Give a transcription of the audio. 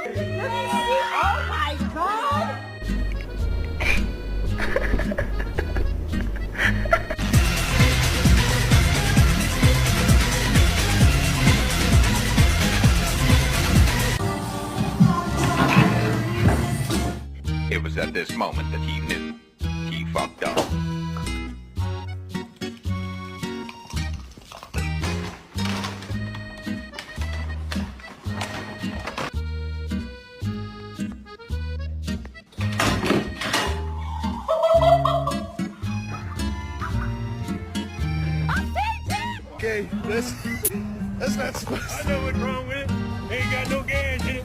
Oh my God! It was at this moment that he knew he fucked up. Okay, that's not supposed to. I know what's wrong with it. Ain't got no gas in it.